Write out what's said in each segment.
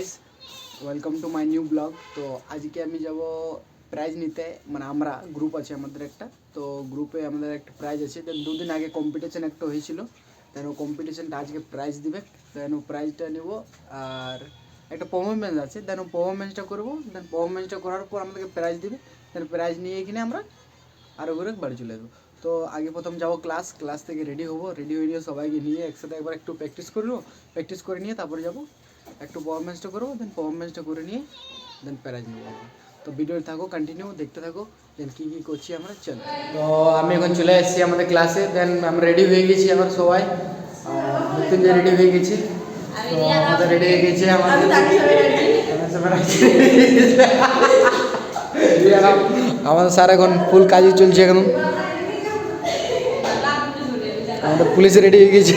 Guys, welcome to my new blog. তো আজকে আমি যাব প্রাইজ নিতে, মানে আমরা গ্রুপ আছে আমাদের একটা, তো গ্রুপে আমাদের একটা প্রাইজ আছে। দেন দুদিন আগে কম্পিটিশন একটা হয়েছিল, দেন ও কম্পিটিশনটা আজকে প্রাইজ দিবে। দেন ও প্রাইজটা নেব, আর একটা পারফরমেন্স আছে, দেন ও পারফরমেন্সটা করবো। দেন পারফরমেন্সটা করার পর আমাদেরকে প্রাইজ দিবে। দেন প্রাইজ নিয়ে এখানে আমরা আরও করে বাড়ি চলে যাবো। তো আগে প্রথম যাবো ক্লাস থেকে রেডি হবো, রেডি হয়ে নিয়ে সবাইকে নিয়ে একসাথে একবার একটু প্র্যাকটিস করবো, প্র্যাকটিস করে নিয়ে তারপরে যাবো একটু পারফরমেন্সটা করবো। দেন পারফরমেন্সটা করে নিয়ে দেন প্রাইজ নেবো। তো ভিডিওতে থাকো, কন্টিনিউ দেখতে থাকো, দেন কী কী করছি আমরা। চলো, তো আমি এখন চলে এসেছি আমাদের ক্লাসে। দেন আমরা রেডি হয়ে গেছি, আমার সবাই মৃত্যুঞ্জয় রেডি হয়ে গেছি। তো আমাদের রেডি হয়ে গেছে আমাদের স্যার এখন ফুল কাজে চলছে। এখন আমাদের পুলিশ রেডি হয়ে গেছে।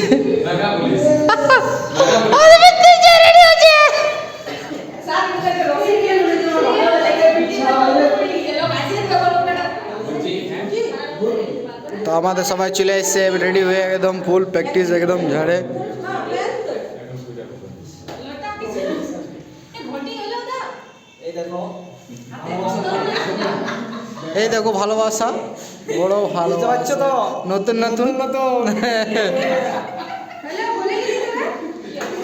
তো আমাদের সবাই চলে এসছে রেডি হয়ে, একদম ফুল প্র্যাকটিস, একদম ঝাড়ে। এই দেখো ভালোবাসা, বড় ভালো তো নতুন নতুন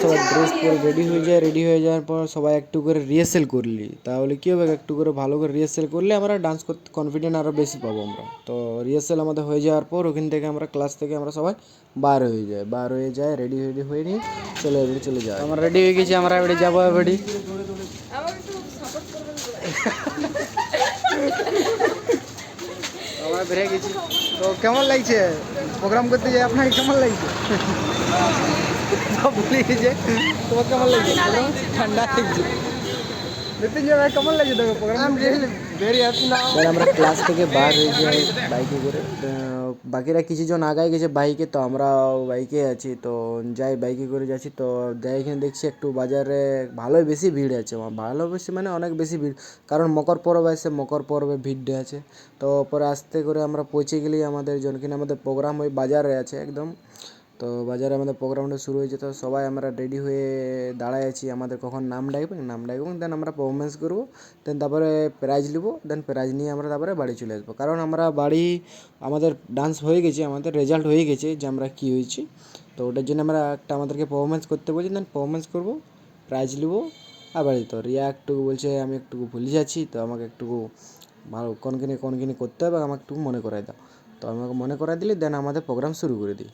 তো ড্রেস পরে রেডি হয়ে যায়। রেডি হয়ে যাওয়ার পর সবাই একটু করে রিহার্সেল করলি, তাহলে কী হবে, একটু করে ভালো করে রিহার্সেল করলে আমরা ডান্স করতে কনফিডেন্ট আরও বেশি পাবো আমরা। তো রিহার্সেল আমাদের হয়ে যাওয়ার পর ওখান থেকে আমরা ক্লাস থেকে আমরা সবাই বার হয়ে যায় রেডি হয়ে নিয়ে চলে যায়। আমরা রেডি হয়ে গেছি, আমরা এবারে যাবো। এবারে আমরা বেরিয়ে গেছি। তো কেমন লাগছে প্রোগ্রাম করতে যাই, আপনাকে কেমন লাগছে? ভুলে গেছে, তোমার কেমন লাগছে? ঠান্ডা লাগছে। মৃত্যুঞ্জয় ভাই কেমন লাগছে তোকে প্রোগ্রাম? ভেরি হ্যাপি নাও। আমরা ক্লাস থেকে বার হয়ে যাই বাইকে করে। বাকিরা কিছুজন আগায় গেছে বাইকে, তো আমরা বাইকে আছি। তো যাই বাইকে করে যাচ্ছি। তো যাই এখানে দেখছি একটু বাজারে ভালোই বেশি ভিড় আছে, ভালো বেশি মানে অনেক বেশি ভিড়, কারণ মকর পরব আছে, মকর পরবে ভিড় আছে। তো পরে আস্তে করে আমরা পৌঁছে গেলি আমাদের জনকিনে আমাদের প্রোগ্রাম ওই বাজারে আছে একদম। তো বাজারে আমাদের প্রোগ্রামটা শুরু হয়েছে। তো সবাই আমরা রেডি হয়ে দাঁড়ায় আছি, আমাদের কখন নাম ডাকবেন দেন আমরা পারফরমেন্স করবো। দেন তারপরে প্রাইজ নিব। দেন প্রাইজ নিয়ে আমরা তারপরে বাড়ি চলে আসবো, কারণ আমরা বাড়ি আমাদের ডান্স হয়ে গেছে, আমাদের রেজাল্ট হয়ে গেছে যে আমরা কী হয়েছি। তো ওটার জন্য আমরা একটা আমাদেরকে পারফরমেন্স করতে বলছি। দেন পারফরমেন্স করবো, প্রাইজ নিব আর বাড়ি। তো রিয়া একটু বলছে আমি একটু ভুলে যাচ্ছি, তো আমাকে একটু ভালো কোনকিনি করতে হবে, আমাকে একটু মনে করাই দাও। তো আমাকে মনে করাই দিলে দেন আমাদের প্রোগ্রাম শুরু করে দিই।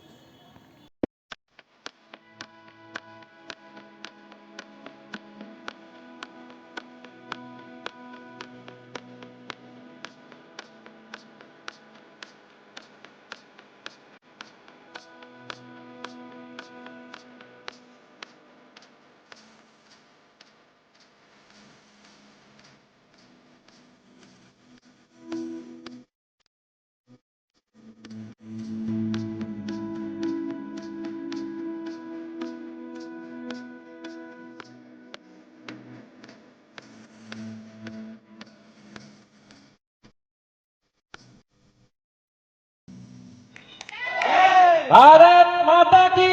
भारत माता की।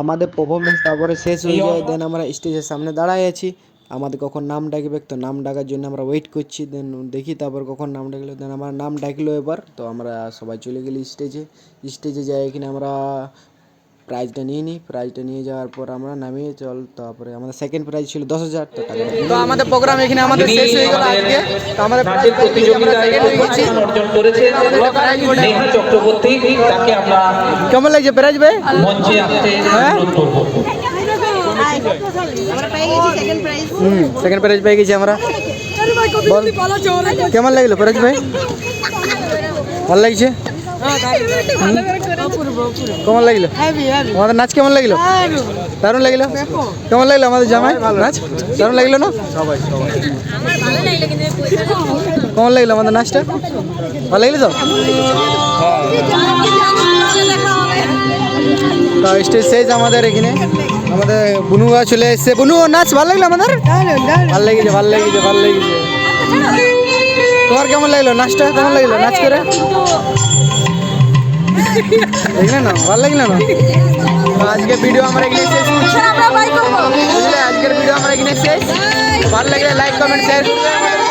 আমাদের পারফরমেন্স তারপরে শেষ হয়ে যায়। দেন আমরা স্টেজের সামনে দাঁড়ায় আছি, আমাদের কখন নাম ডাকবে। তো নাম ডাকার জন্য আমরা ওয়েট করছি। দেন দেখি তারপর কখন নাম ডাকলো। দেন আমার নাম ডাকলো এবার। তো আমরা সবাই চলে গেলি স্টেজে যাই। এখানে আমরা প্রাইজটা নিয়ে নিই। প্রাইজটা নিয়ে যাওয়ার পর আমরা নামিয়ে তারপরে আমাদের সেকেন্ড প্রাইজ ছিল 10,000 টাকা। তো আমাদের প্রোগ্রাম এখানে আমাদের শেষ হয়ে গেল আজকে। তো আমাদের প্রাইজ অর্জন করেছে নেহা চক্রবর্তী, তাকে আমরা কেমন লাগছে প্রাইজ ভাই? মঞ্চে আসতে অনুরোধ করব। সেকেন্ড প্রাইজ পেয়ে গেছি আমরা। কেমন লাগলো প্রাইজ ভাই? ভালো লাগছে? কেমন লাগলো আমাদের নাচ? কেমন লাগলো? দারুণ লাগলো। কেমন লাগলো আমাদের জামাই নাচ? দারুণ লাগলো না? কেমন লাগলো আমাদের নাচটা? ভালো লাগলো তো? তো স্টেজ শেষ আমাদের এখানে। আমাদের বুনুয়া চলে এসছে। বুনু নাচ ভালো লাগলো আমাদের? ভালো লেগেছে। তোমার কেমন লাগলো নাচটা? কেমন লাগলো নাচ করে? দেখলে না ভালো লাগলো না? আজকে ভিডিও আমরা এখানে শেষ করছি। আজকের ভিডিও ভালো লাগলে লাইক কমেন্ট শেয়ার করবে আমাদের